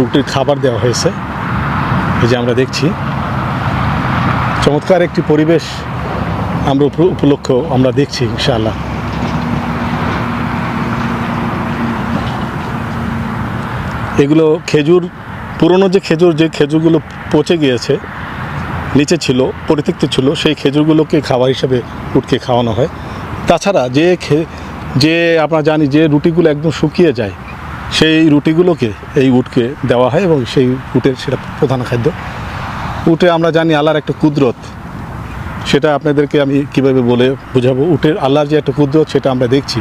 উটের খাবার দেওয়া হয়েছে। এই যে আমরা দেখছি চমৎকার একটি পরিবেশ আমরা উপলক্ষ আমরা দেখছি ইনশাআল্লাহ। এগুলো খেজুর, পুরনো যে খেজুরগুলো পচে গিয়েছে, নিচে ছিল, পরিত্যক্ত ছিল, সেই খেজুরগুলোকে খাবার হিসেবে উটকে খাওয়ানো হয়। তাছাড়া যে আমরা জানি যে রুটিগুলো একদম শুকিয়ে যায়, সেই রুটিগুলোকে এই উটকে দেওয়া হয় এবং সেই উটের সেটা প্রধান খাদ্য। উটে আমরা জানি আল্লাহর একটা কুদরত, সেটা আপনাদেরকে আমি কীভাবে বলে বোঝাবো। উটের আল্লাহর যে একটা কুদরত সেটা আমরা দেখছি।